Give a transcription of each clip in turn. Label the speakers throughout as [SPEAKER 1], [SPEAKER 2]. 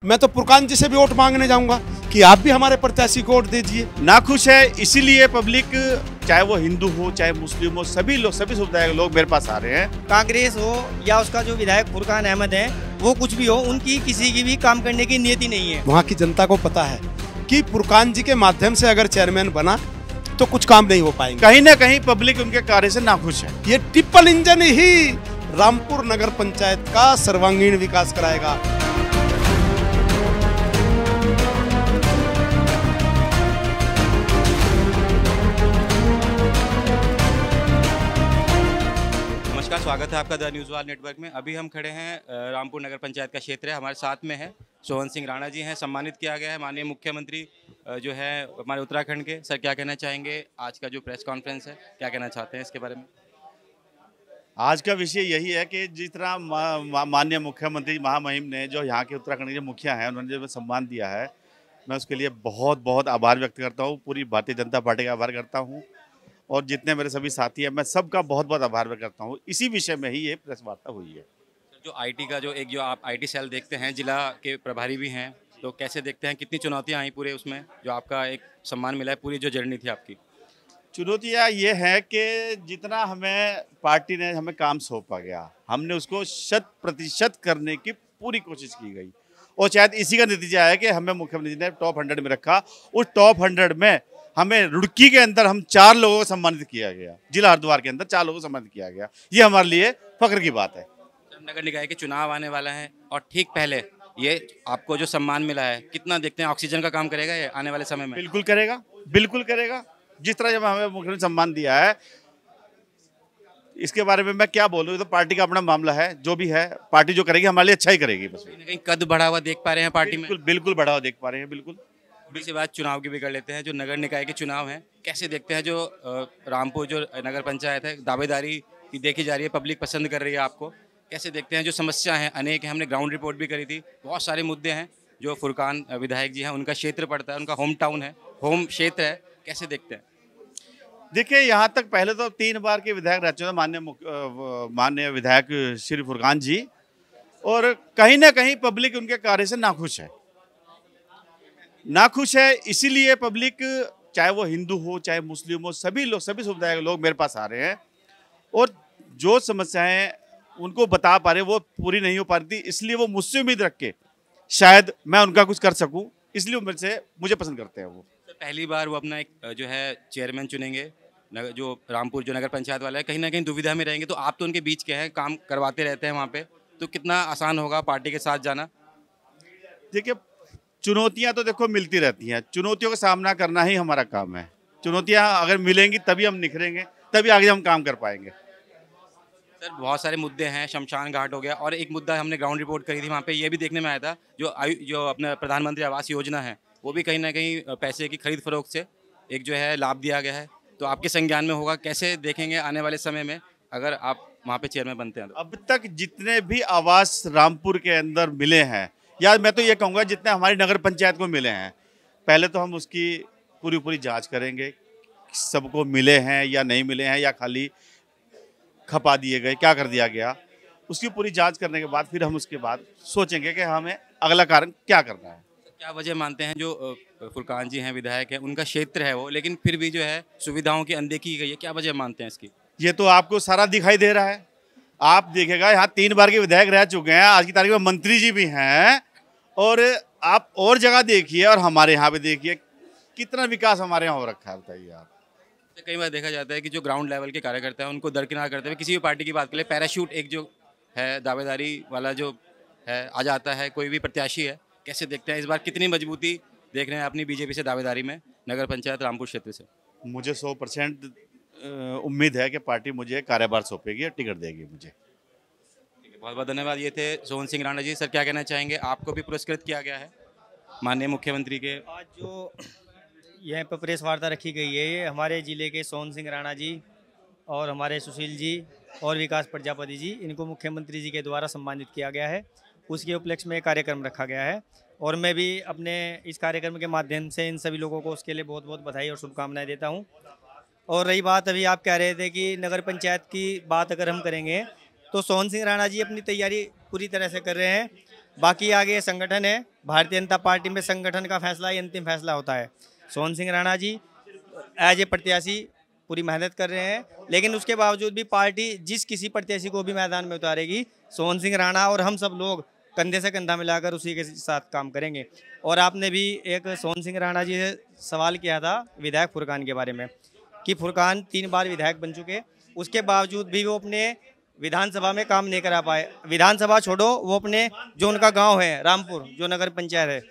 [SPEAKER 1] मैं तो फुरकान जी से भी वोट मांगने जाऊंगा कि आप भी हमारे प्रत्याशी को वोट दीजिए।
[SPEAKER 2] नाखुश है, इसीलिए पब्लिक चाहे वो हिंदू हो चाहे मुस्लिम हो, सभी समुदाय के लोग मेरे पास आ रहे हैं।
[SPEAKER 3] कांग्रेस हो या उसका जो विधायक फुरकान अहमद है, वो कुछ भी हो, उनकी किसी की भी काम करने की नियति नहीं है।
[SPEAKER 1] वहाँ की जनता को पता है कि फुरकान जी के माध्यम से अगर चेयरमैन बना तो कुछ काम नहीं हो पाएंगे।
[SPEAKER 2] कहीं ना कहीं पब्लिक उनके कार्य से नाखुश है।
[SPEAKER 1] ये ट्रिपल इंजन ही रामपुर नगर पंचायत का सर्वांगीण विकास कराएगा।
[SPEAKER 4] नमस्कार, स्वागत है आपका द न्यूज़ वाल नेटवर्क में। अभी हम खड़े हैं रामपुर नगर पंचायत का क्षेत्र है। हमारे साथ में है सोहन सिंह राणा जी हैं, सम्मानित किया गया है माननीय मुख्यमंत्री जो है हमारे उत्तराखंड के। सर, क्या कहना चाहेंगे आज का जो प्रेस कॉन्फ्रेंस है, क्या कहना चाहते हैं इसके बारे में?
[SPEAKER 2] आज का विषय यही है कि जिस तरह माननीय मुख्यमंत्री महामहिम ने जो यहाँ के उत्तराखंड के मुखिया हैं, उन्होंने जो सम्मान दिया है, मैं उसके लिए बहुत बहुत आभार व्यक्त करता हूँ। पूरी भारतीय जनता पार्टी का आभार करता हूँ और जितने मेरे सभी साथी हैं, मैं सबका बहुत बहुत आभार व्यक्त करता हूँ। इसी विषय में ही ये प्रेस वार्ता हुई है।
[SPEAKER 4] जो आईटी का जो आप आईटी सेल देखते हैं, जिला के प्रभारी भी हैं, तो कैसे देखते हैं, कितनी चुनौतियाँ आई पूरे उसमें जो आपका एक सम्मान मिला है, पूरी जो जर्नी थी आपकी?
[SPEAKER 2] चुनौतियाँ ये है कि जितना हमें पार्टी ने हमें काम सौंपा गया, हमने उसको 100% करने की पूरी कोशिश की गई और शायद इसी का नतीजा है कि हमें मुख्यमंत्री ने टॉप 100 में रखा। उस टॉप 100 में हमें रुड़की के अंदर हम 4 लोगों को सम्मानित किया गया, जिला हरिद्वार के अंदर 4 लोगों को सम्मानित किया गया। ये हमारे लिए फख्र की बात है।
[SPEAKER 4] नगर निकाय के चुनाव आने वाला है और ठीक पहले ये आपको जो सम्मान मिला है, कितना देखते हैं ऑक्सीजन का काम करेगा ये आने वाले समय में?
[SPEAKER 2] बिल्कुल करेगा, बिल्कुल करेगा। जिस तरह जब हमें मुख्यमंत्री सम्मान दिया है, इसके बारे में मैं क्या बोलूँ, ये तो पार्टी का अपना मामला है। जो भी है पार्टी जो करेगी हमारे लिए अच्छा ही करेगी। बस
[SPEAKER 4] कहीं कद बढ़ा हुआ देख पा रहे हैं पार्टी में?
[SPEAKER 2] बिल्कुल बढ़ा हुआ देख पा रहे हैं। बिल्कुल।
[SPEAKER 4] थोड़ी सी बात चुनाव की भी कर लेते हैं। जो नगर निकाय के चुनाव हैं, कैसे देखते हैं? जो रामपुर जो नगर पंचायत है, दावेदारी की देखी जा रही है, पब्लिक पसंद कर रही है आपको, कैसे देखते हैं? जो समस्या हैं अनेक हैं, हमने ग्राउंड रिपोर्ट भी करी थी, बहुत सारे मुद्दे हैं। जो फुरकान विधायक जी हैं, उनका क्षेत्र पड़ता है, उनका होम टाउन है, होम क्षेत्र है, कैसे देखते हैं?
[SPEAKER 2] देखिए, यहाँ तक पहले तो 3 बार के विधायक रह चुके हैं माननीय विधायक श्री फुरकान जी, और कहीं ना कहीं पब्लिक उनके कार्य से नाखुश है। नाखुश है, इसीलिए पब्लिक चाहे वो हिंदू हो चाहे मुस्लिम हो, सभी समुदाय के लोग मेरे पास आ रहे हैं और जो समस्याएं उनको बता पा रहे वो पूरी नहीं हो पा रही थी, इसलिए वो मुझसे उम्मीद रख के शायद मैं उनका कुछ कर सकूं, इसलिए मुझे पसंद करते हैं वो।
[SPEAKER 4] पहली बार वो अपना एक जो है चेयरमैन चुनेंगे, जो रामपुर जो नगर पंचायत वाला है, कहीं ना कहीं दुविधा में रहेंगे। तो आप तो उनके बीच के हैं, काम करवाते रहते हैं वहाँ पे, तो कितना आसान होगा पार्टी के साथ जाना?
[SPEAKER 2] देखिए, चुनौतियां तो देखो मिलती रहती हैं, चुनौतियों का सामना करना ही हमारा काम है। चुनौतियां अगर मिलेंगी तभी हम निखरेंगे, तभी आगे हम काम कर पाएंगे।
[SPEAKER 4] सर, बहुत सारे मुद्दे हैं, शमशान घाट हो गया, और एक मुद्दा हमने ग्राउंड रिपोर्ट करी थी, वहाँ पे ये भी देखने में आया था, जो अपना प्रधानमंत्री आवास योजना है, वो भी कहीं ना कहीं पैसे की खरीद फरोख्त से एक जो है लाभ दिया गया है। तो आपके संज्ञान में होगा, कैसे देखेंगे आने वाले समय में अगर आप वहाँ पे चेयरमैन बनते हैं?
[SPEAKER 2] अब तक जितने भी आवास रामपुर के अंदर मिले हैं, या मैं तो ये कहूँगा जितने हमारी नगर पंचायत को मिले हैं, पहले तो हम उसकी पूरी जांच करेंगे, सबको मिले हैं या नहीं मिले हैं, या खाली खपा दिए गए, क्या कर दिया गया। उसकी पूरी जांच करने के बाद फिर हम उसके बाद सोचेंगे कि हमें अगला कारण क्या करना है।
[SPEAKER 4] क्या वजह मानते हैं जो फुरकान जी हैं, विधायक हैं, उनका क्षेत्र है वो, लेकिन फिर भी जो है सुविधाओं की अनदेखी की गई है, क्या वजह मानते हैं इसकी?
[SPEAKER 2] ये तो आपको सारा दिखाई दे रहा है। आप देखेगा, यहाँ 3 बार के विधायक रह चुके हैं, आज की तारीख में मंत्री जी भी हैं, और आप और जगह देखिए और हमारे यहाँ पे देखिए कितना विकास हमारे यहाँ हो रखा है, बताइए आप।
[SPEAKER 4] कई बार देखा जाता है कि जो ग्राउंड लेवल के कार्यकर्ता हैं, उनको दरकिनार करते हुए किसी भी पार्टी की बात करें, पैराशूट एक जो है दावेदारी वाला जो है आ जाता है, कोई भी प्रत्याशी है, कैसे देखते हैं इस बार कितनी मजबूती देख रहे हैं अपनी बीजेपी से दावेदारी में नगर पंचायत रामपुर क्षेत्र से?
[SPEAKER 2] मुझे 100% उम्मीद है कि पार्टी मुझे कार्यभार सौंपेगी और टिकट देगी मुझे।
[SPEAKER 4] बहुत बहुत धन्यवाद। ये थे सोहन सिंह राणा जी। सर, क्या कहना चाहेंगे? आपको भी पुरस्कृत किया गया है माननीय मुख्यमंत्री के।
[SPEAKER 3] आज जो यहाँ पर प्रेस वार्ता रखी गई है, ये हमारे ज़िले के सोहन सिंह राणा जी और हमारे सुशील जी और विकास प्रजापति जी, इनको मुख्यमंत्री जी के द्वारा सम्मानित किया गया है। उसके उपलक्ष्य में कार्यक्रम रखा गया है और मैं भी अपने इस कार्यक्रम के माध्यम से इन सभी लोगों को उसके लिए बहुत बहुत बधाई और शुभकामनाएं देता हूं। और रही बात, अभी आप कह रहे थे कि नगर पंचायत की बात अगर हम करेंगे तो सोहन सिंह राणा जी अपनी तैयारी पूरी तरह से कर रहे हैं। बाकी आगे संगठन है, भारतीय जनता पार्टी में संगठन का फैसला ही अंतिम फैसला होता है। सोहन सिंह राणा जी एज ए प्रत्याशी पूरी मेहनत कर रहे हैं, लेकिन उसके बावजूद भी पार्टी जिस किसी प्रत्याशी को भी मैदान में उतारेगी, सोहन सिंह राणा और हम सब लोग कंधे से कंधा मिलाकर उसी के साथ काम करेंगे। और आपने भी एक सोहन सिंह राणा जी से सवाल किया था विधायक फुरकान के बारे में कि फुरकान 3 बार विधायक बन चुके, उसके बावजूद भी वो अपने विधानसभा में काम नहीं करा पाए। विधानसभा छोड़ो, वो अपने जो उनका गांव है रामपुर, जो नगर पंचायत है,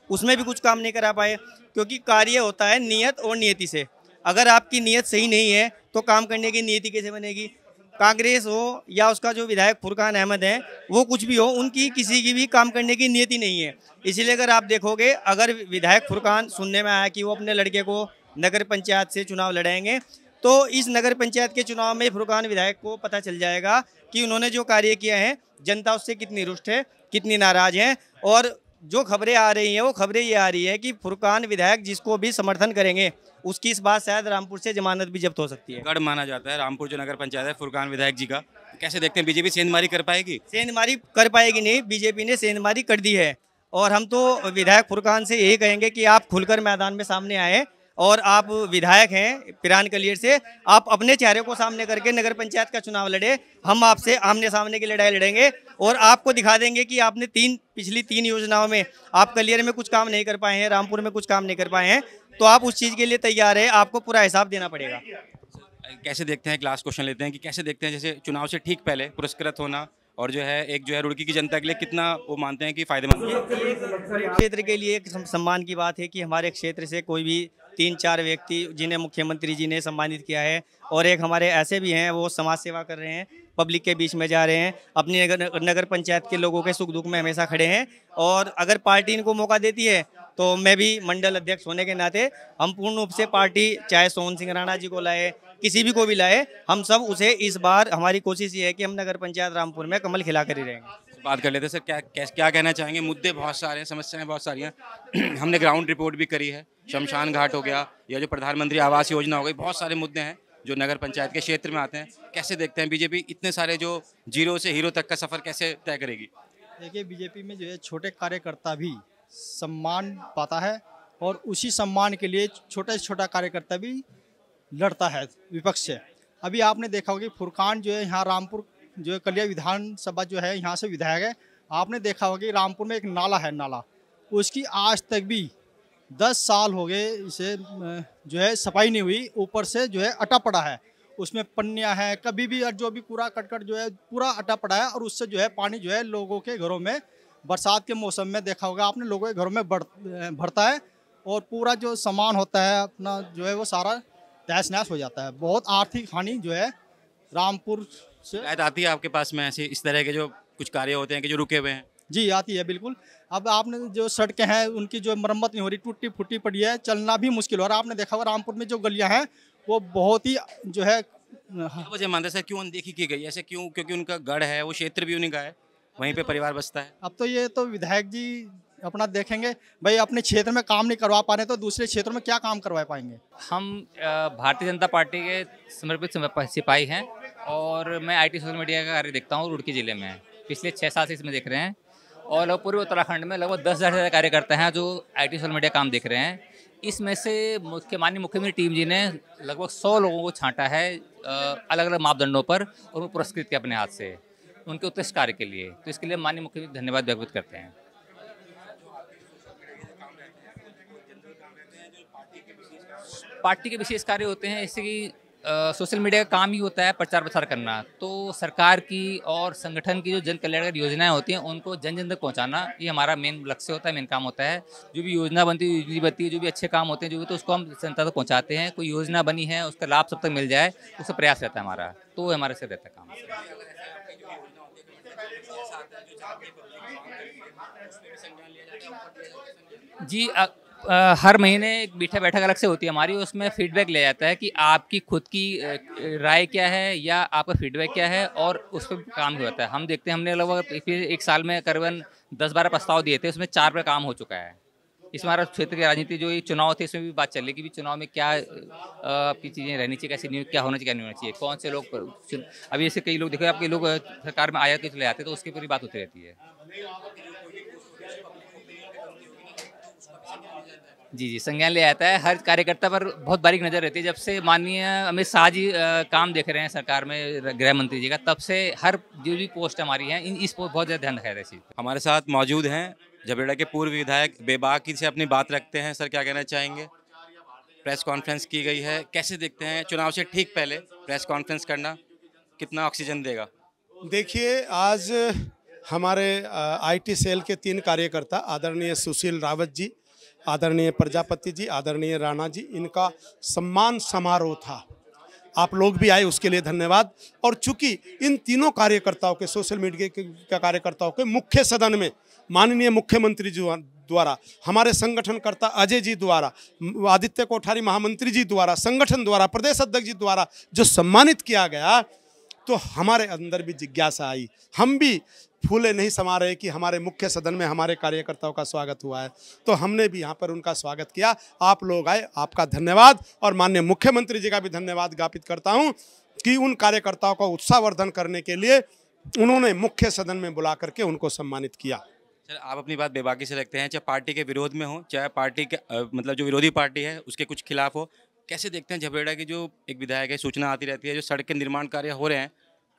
[SPEAKER 3] उसमें भी कुछ काम नहीं करा पाए, क्योंकि कार्य होता है नियत और नियति से। अगर आपकी नियत सही नहीं है तो काम करने की नियति कैसे बनेगी। कांग्रेस हो या उसका जो विधायक फुरकान अहमद है, वो कुछ भी हो, उनकी किसी की भी काम करने की नियति नहीं है। इसीलिए अगर आप देखोगे, अगर विधायक फुरकान सुनने में आया कि वो अपने लड़के को नगर पंचायत से चुनाव लड़ाएंगे, तो इस नगर पंचायत के चुनाव में फुरकान विधायक को पता चल जाएगा कि उन्होंने जो कार्य किया है, जनता उससे कितनी रुष्ट है, कितनी नाराज है। और जो खबरें आ रही हैं, वो खबरें ये आ रही है कि फुरकान विधायक जिसको भी समर्थन करेंगे, उसकी इस बार शायद रामपुर से जमानत भी जब्त हो सकती है।
[SPEAKER 4] गढ़ माना जाता है रामपुर जो नगर पंचायत है फुरकान विधायक जी का। कैसे देखते हैं, बीजेपी सेंधमारी कर पाएगी?
[SPEAKER 3] सेंधमारी कर पाएगी नहीं, बीजेपी ने सेंधमारी कर दी है। और हम तो विधायक फुरकान से यही कहेंगे कि आप खुलकर मैदान में सामने आए, और आप विधायक हैं पिरान कलियर से, आप अपने चेहरे को सामने करके नगर पंचायत का चुनाव लड़े। हम आपसे आमने सामने की लड़ाई लड़ेंगे और आपको दिखा देंगे कि आपने पिछली 3 योजनाओं में आप कलियर में कुछ काम नहीं कर पाए हैं, रामपुर में कुछ काम नहीं कर पाए हैं, तो आप उस चीज़ के लिए तैयार है, आपको पूरा हिसाब देना पड़ेगा।
[SPEAKER 4] कैसे देखते हैं, क्लास क्वेश्चन लेते हैं कि कैसे देखते हैं जैसे चुनाव से ठीक पहले पुरस्कृत होना, और जो है एक जो है रुड़की की जनता के लिए कितना वो मानते हैं कि फायदेमंद है?
[SPEAKER 3] क्षेत्र के लिए एक सम्मान की बात है कि हमारे क्षेत्र से कोई भी 3-4 व्यक्ति जिन्हें मुख्यमंत्री जी ने सम्मानित किया है, और एक हमारे ऐसे भी हैं वो समाज सेवा कर रहे हैं, पब्लिक के बीच में जा रहे हैं, अपनी नगर पंचायत के लोगों के सुख दुख में हमेशा खड़े हैं। और अगर पार्टी इनको मौका देती है तो मैं भी मंडल अध्यक्ष होने के नाते हम पूर्ण रूप से पार्टी, चाहे सोहन सिंह राणा जी को लाए, किसी भी को भी लाए, हम सब उसे इस बार हमारी कोशिश ये है कि हम नगर पंचायत रामपुर में कमल खिला कर ही रहेंगे।
[SPEAKER 4] बात कर लेते हैं सर, क्या कहना चाहेंगे? मुद्दे बहुत सारे हैं, समस्याएं बहुत सारी हैं। हमने ग्राउंड रिपोर्ट भी करी है, शमशान घाट हो गया या जो प्रधानमंत्री आवास योजना हो गई, बहुत सारे मुद्दे हैं जो नगर पंचायत के क्षेत्र में आते हैं। कैसे देखते हैं बीजेपी इतने सारे जो जीरो से हीरो तक का सफर कैसे तय करेगी?
[SPEAKER 5] देखिए, बीजेपी में जो है छोटे कार्यकर्ता भी सम्मान पाता है, और उसी सम्मान के लिए छोटा से छोटा कार्यकर्ता भी लड़ता है विपक्ष से। अभी आपने देखा होगा कि फुरकान जो है यहाँ रामपुर जो है कलिया विधानसभा जो है यहाँ से विधायक है, आपने देखा होगा कि रामपुर में एक नाला है, नाला उसकी आज तक भी 10 साल हो गए इसे जो है सफाई नहीं हुई, ऊपर से जो है अटा पड़ा है, उसमें पन्नियाँ हैं, कभी भी जो भी कूड़ा कटकट जो है पूरा अटा पड़ा है, और उससे जो है पानी जो है लोगों के घरों में बरसात के मौसम में देखा होगा आपने लोगों के घरों में भरता है, और पूरा जो सामान होता है अपना जो है वो सारा तहस नहस हो जाता है। बहुत आर्थिक हानि जो है रामपुर से
[SPEAKER 4] आती है आपके पास में ऐसे इस तरह के जो कुछ कार्य होते हैं कि जो रुके हुए हैं?
[SPEAKER 5] जी आती है बिल्कुल। अब आपने जो सड़कें हैं उनकी जो मरम्मत नहीं हो रही, टूटी फूटी पड़ी है, चलना भी मुश्किल हो रहा है। आपने देखा होगा रामपुर में जो गलियां हैं वो बहुत ही जो है
[SPEAKER 4] वजह मानते सर क्यों अनदेखी की गई ऐसे क्यों? क्योंकि उनका गढ़ है, वो क्षेत्र भी उन्हीं का है, वहीं पे परिवार बसता है।
[SPEAKER 5] अब तो ये तो विधायक जी अपना देखेंगे, भाई अपने क्षेत्र में काम नहीं करवा पा रहे तो दूसरे क्षेत्रों में क्या काम करवा पाएंगे।
[SPEAKER 6] हम भारतीय जनता पार्टी के समर्पित सिपाही हैं, और मैं IT सोशल मीडिया का कार्य देखता हूँ रुड़की ज़िले में। पिछले 6 साल से इसमें देख रहे हैं, और पूर्वी उत्तराखंड में लगभग 10,000 से ज़्यादा कार्यकर्ता हैं जो IT सोशल मीडिया काम देख रहे हैं। इसमें से माननीय मुख्यमंत्री टीम जी ने लगभग 100 लोगों को छांटा है अलग अलग मापदंडों पर, और वो पुरस्कृत किया अपने हाथ से उनके उत्कृष्ट कार्य के लिए। तो इसके लिए माननीय मुख्यमंत्री धन्यवाद व्यक्त करते हैं। पार्टी के विशेष कार्य होते हैं, जैसे कि सोशल मीडिया का काम ही होता है प्रचार प्रसार करना, तो सरकार की और संगठन की जो जन कल्याणकारी योजनाएं होती हैं उनको जन जन तक पहुंचाना, ये हमारा मेन लक्ष्य होता है, मेन काम होता है। जो भी योजना बनती है, जो भी अच्छे काम होते हैं जो भी, तो उसको हम जनता तक पहुंचाते हैं। कोई योजना बनी है उसका लाभ सब तक मिल जाए, उसका प्रयास रहता है हमारा, तो वो हमारे से रहता है काम। जी हर महीने एक बैठक अलग से होती है हमारी, उसमें फीडबैक लिया जाता है कि आपकी खुद की राय क्या है या आपका फीडबैक क्या है, और उस पर काम होता है। हम देखते हैं, हमने लगभग एक साल में करीबन 10-12 प्रस्ताव दिए थे, उसमें 4 पे काम हो चुका है। इसमें हमारा क्षेत्र की राजनीति जो ये चुनाव थे इसमें भी बात चल रही कि भी चुनाव में क्या आपकी चीज़ें रहनी चाहिए, कैसे नहीं, क्या होना चाहिए, क्या नहीं होना चाहिए, कौन से लोग अभी ऐसे कई लोग देखो आपके लोग सरकार में आया के चले जाते तो उसके ऊपर बात होती रहती है। जी, संज्ञान ले आता है, हर कार्यकर्ता पर बहुत बारीक नज़र रहती है। जब से माननीय अमित शाह जी काम देख रहे हैं सरकार में गृह मंत्री जी का, तब से हर जो भी पोस्ट हमारी है इस पर बहुत ज़्यादा ध्यान रखा है।
[SPEAKER 4] हमारे साथ मौजूद हैं झबरेड़ा के पूर्व विधायक, बेबाकी से अपनी बात रखते हैं। सर, क्या कहना चाहेंगे? प्रेस कॉन्फ्रेंस की गई है, कैसे देखते हैं चुनाव से ठीक पहले प्रेस कॉन्फ्रेंस करना कितना ऑक्सीजन देगा?
[SPEAKER 1] देखिए, आज हमारे आईटी सेल के 3 कार्यकर्ता, आदरणीय सुशील रावत जी, आदरणीय प्रजापति जी, आदरणीय राणा जी, इनका सम्मान समारोह था। आप लोग भी आए, उसके लिए धन्यवाद। और चूंकि इन तीनों कार्यकर्ताओं के, सोशल मीडिया के कार्यकर्ताओं के मुख्य सदन में माननीय मुख्यमंत्री जी द्वारा, हमारे संगठनकर्ता अजय जी द्वारा, आदित्य कोठारी महामंत्री जी द्वारा, संगठन द्वारा, प्रदेश अध्यक्ष जी द्वारा जो सम्मानित किया गया, तो हमारे अंदर भी जिज्ञासा आई। हम भी फूले नहीं समा रहे कि हमारे मुख्य सदन में हमारे कार्यकर्ताओं का स्वागत हुआ है, तो हमने भी यहाँ पर उनका स्वागत किया। आप लोग आए, आपका धन्यवाद। और माननीय मुख्यमंत्री जी का भी धन्यवाद ज्ञापित करता हूँ कि उन कार्यकर्ताओं का उत्साहवर्धन करने के लिए उन्होंने मुख्य सदन में बुला करके उनको सम्मानित किया।
[SPEAKER 4] सर, आप अपनी बात बेबाकी से रखते हैं, चाहे पार्टी के विरोध में हो, चाहे पार्टी के मतलब जो विरोधी पार्टी है उसके कुछ खिलाफ हो। कैसे देखते हैं झबरेड़ा की जो एक विधायक है, सूचना आती रहती है जो सड़क के निर्माण कार्य हो रहे हैं,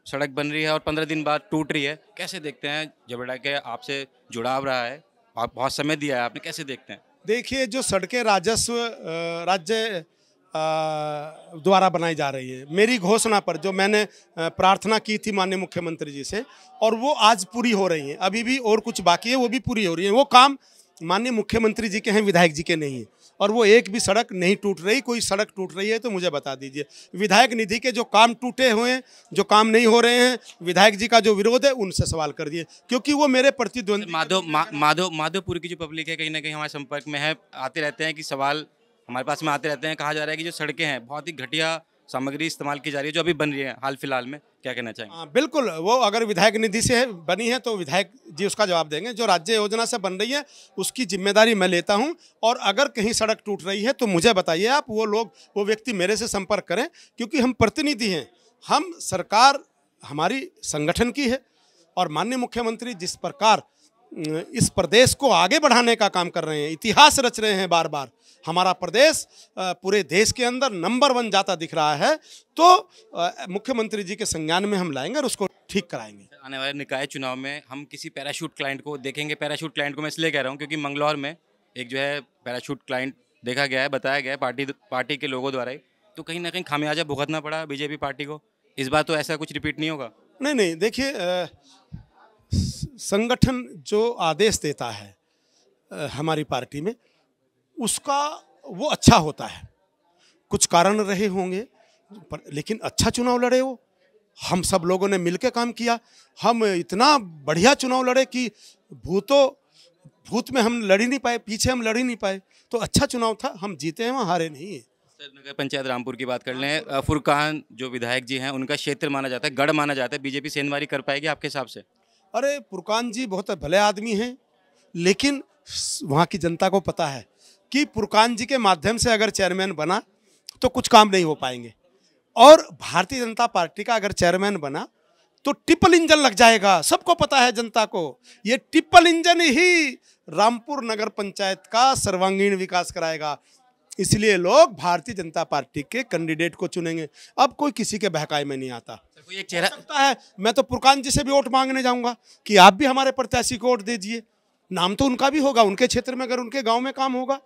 [SPEAKER 4] सड़क बन रही है और 15 दिन बाद टूट रही है, कैसे देखते हैं? झबरेड़ा के आपसे जुड़ाव रहा है, आप बहुत समय दिया है आपने, कैसे देखते हैं?
[SPEAKER 1] देखिए, जो सड़कें राजस्व राज्य द्वारा बनाई जा रही है, मेरी घोषणा पर जो मैंने प्रार्थना की थी माननीय मुख्यमंत्री जी से, और वो आज पूरी हो रही हैं। अभी भी और कुछ बाकी है, वो भी पूरी हो रही है। वो काम माननीय मुख्यमंत्री जी के हैं, विधायक जी के नहीं है। और वो एक भी सड़क नहीं टूट रही। कोई सड़क टूट रही है तो मुझे बता दीजिए। विधायक निधि के जो काम टूटे हुए हैं, जो काम नहीं हो रहे हैं, विधायक जी का जो विरोध है, उनसे सवाल कर दिए, क्योंकि वो मेरे प्रतिद्वंदी।
[SPEAKER 4] माधोपुर की जो पब्लिक है कहीं ना कहीं हमारे संपर्क में है, आते रहते हैं कि सवाल हमारे पास में आते रहते हैं। कहा जा रहा है कि जो सड़कें हैं बहुत ही घटिया सामग्री इस्तेमाल की जा रही है जो अभी बन रही है हाल फिलहाल में, क्या कहना चाहेंगे?
[SPEAKER 1] हाँ, बिल्कुल। वो अगर विधायक निधि से बनी है तो विधायक जी उसका जवाब देंगे। जो राज्य योजना से बन रही है उसकी जिम्मेदारी मैं लेता हूं। और अगर कहीं सड़क टूट रही है तो मुझे बताइए आप, वो व्यक्ति मेरे से संपर्क करें, क्योंकि हम प्रतिनिधि हैं। हम सरकार हमारी संगठन की है, और माननीय मुख्यमंत्री जिस प्रकार इस प्रदेश को आगे बढ़ाने का काम कर रहे हैं, इतिहास रच रहे हैं बार बार, हमारा प्रदेश पूरे देश के अंदर नंबर 1 जाता दिख रहा है, तो मुख्यमंत्री जी के संज्ञान में हम लाएंगे और उसको ठीक कराएंगे।
[SPEAKER 4] आने वाले निकाय चुनाव में हम किसी पैराशूट क्लाइंट को देखेंगे? पैराशूट क्लाइंट को मैं इसलिए कह रहा हूँ क्योंकि मंगलौर में एक जो है पैराशूट क्लाइंट देखा गया है, बताया गया है पार्टी के लोगों द्वारा ही, तो कहीं ना कहीं खामियाजा भुगतना पड़ा बीजेपी पार्टी को। इस बार तो ऐसा कुछ रिपीट नहीं होगा?
[SPEAKER 1] नहीं, देखिए, संगठन जो आदेश देता है हमारी पार्टी में, उसका वो अच्छा होता है। कुछ कारण रहे होंगे, लेकिन अच्छा चुनाव लड़े वो। हम सब लोगों ने मिलकर काम किया। हम इतना बढ़िया चुनाव लड़े कि भूत में हम लड़ ही नहीं पाए, पीछे हम लड़ ही नहीं पाए। तो अच्छा चुनाव था, हम जीते हैं, वहाँ हारे नहीं है।
[SPEAKER 4] सर, नगर पंचायत रामपुर की बात कर लें, फुरकान जो विधायक जी हैं उनका क्षेत्र माना जाता है, गढ़ माना जाता है, बीजेपी सेंधमारी कर पाएगी आपके हिसाब से?
[SPEAKER 1] अरे, फुरकान जी बहुत भले आदमी हैं, लेकिन वहाँ की जनता को पता है कि फुरकान जी के माध्यम से अगर चेयरमैन बना तो कुछ काम नहीं हो पाएंगे। और भारतीय जनता पार्टी का अगर चेयरमैन बना तो ट्रिपल इंजन लग जाएगा। सबको पता है जनता को, ये ट्रिपल इंजन ही रामपुर नगर पंचायत का सर्वांगीण विकास कराएगा। इसलिए लोग भारतीय जनता पार्टी के कैंडिडेट को चुनेंगे। अब कोई किसी के बहकाए में नहीं आता।
[SPEAKER 4] कोई एक चेहरा
[SPEAKER 1] सकता है, मैं तो फुरकान जी से भी वोट मांगने जाऊंगा कि आप भी हमारे प्रत्याशी को वोट दीजिए। नाम तो उनका भी होगा, उनके क्षेत्र में अगर उनके गांव में काम होगा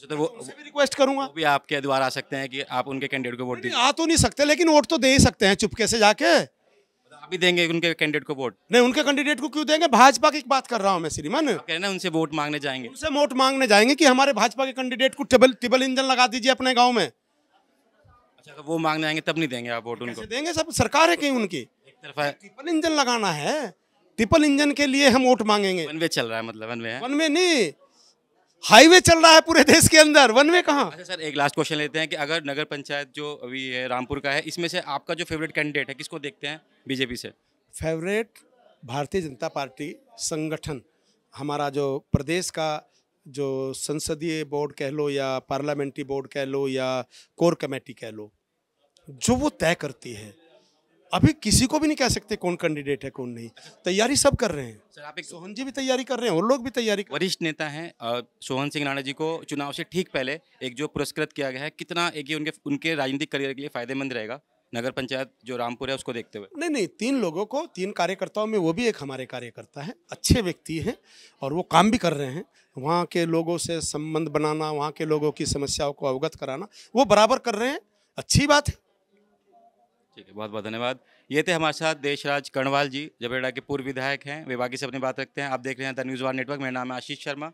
[SPEAKER 4] तो वो
[SPEAKER 1] भी रिक्वेस्ट करूंगा।
[SPEAKER 4] वो भी आपके द्वारा आ सकते हैं कि आप उनके कैंडिडेट को वोट दीजिए?
[SPEAKER 1] आ तो नहीं सकते, लेकिन वोट तो दे ही सकते हैं चुपके से जाके।
[SPEAKER 4] आप भी देंगे उनके कैंडिडेट को वोट?
[SPEAKER 1] नहीं, उनके कैंडिडेट को क्यों देंगे? भाजपा की बात कर रहा हूं मैं श्रीमान।
[SPEAKER 4] कह रहे हैं उनसे वोट मांगने जाएंगे?
[SPEAKER 1] उनसे वोट मांगने जाएंगे कि हमारे भाजपा के कैंडिडेट को ट्रिपल इंजन लगा दीजिए अपने गाँव में।
[SPEAKER 4] अच्छा, तो वो मांगने आएंगे तब नहीं देंगे आप वोट उनको?
[SPEAKER 1] देंगे, सब सरकार है कहीं उनकी।
[SPEAKER 4] एक तरफा
[SPEAKER 1] ट्रिपल इंजन लगाना है, ट्रिपल इंजन के लिए हम वोट मांगेंगे।
[SPEAKER 4] वन वे चल रहा है, मतलब वन वे है?
[SPEAKER 1] वन वे नहीं, हाईवे चल रहा है पूरे देश के अंदर, वन वे कहाँ?
[SPEAKER 4] अच्छा सर, एक लास्ट क्वेश्चन लेते हैं कि अगर नगर पंचायत जो अभी है रामपुर का है, इसमें से आपका जो फेवरेट कैंडिडेट है किसको देखते हैं बीजेपी से?
[SPEAKER 1] फेवरेट भारतीय जनता पार्टी संगठन, हमारा जो प्रदेश का जो संसदीय बोर्ड कह लो या पार्लियामेंट्री बोर्ड कह लो या कोर कमेटी कह लो, जो वो तय करती है। अभी किसी को भी नहीं कह सकते कौन कैंडिडेट है कौन नहीं। तैयारी सब कर रहे हैं।
[SPEAKER 4] सर आप एक
[SPEAKER 1] सोहन जी भी तैयारी कर रहे हैं और लोग भी तैयारी कर
[SPEAKER 4] वरिष्ठ नेता हैं, सोहन सिंह राणा जी को चुनाव से ठीक पहले एक जो पुरस्कृत किया गया है, कितना एक ये उनके राजनीतिक करियर के लिए फायदेमंद रहेगा नगर पंचायत जो रामपुर है उसको देखते हुए?
[SPEAKER 1] नहीं, 3 लोगों को, 3 कार्यकर्ताओं में वो भी एक हमारे कार्यकर्ता है, अच्छे व्यक्ति हैं और वो काम भी कर रहे हैं। वहाँ के लोगों से संबंध बनाना, वहाँ के लोगों की समस्याओं को अवगत कराना, वो बराबर कर रहे हैं, अच्छी बात है।
[SPEAKER 4] ठीक है, बहुत बहुत धन्यवाद। ये थे हमारे साथ देशराज कर्णवाल जी, जबरेड़ा के पूर्व विधायक हैं। वे बाकी से अपनी बात रखते हैं। आप देख रहे हैं द न्यूज़ वन नेटवर्क। मेरा नाम है आशीष शर्मा।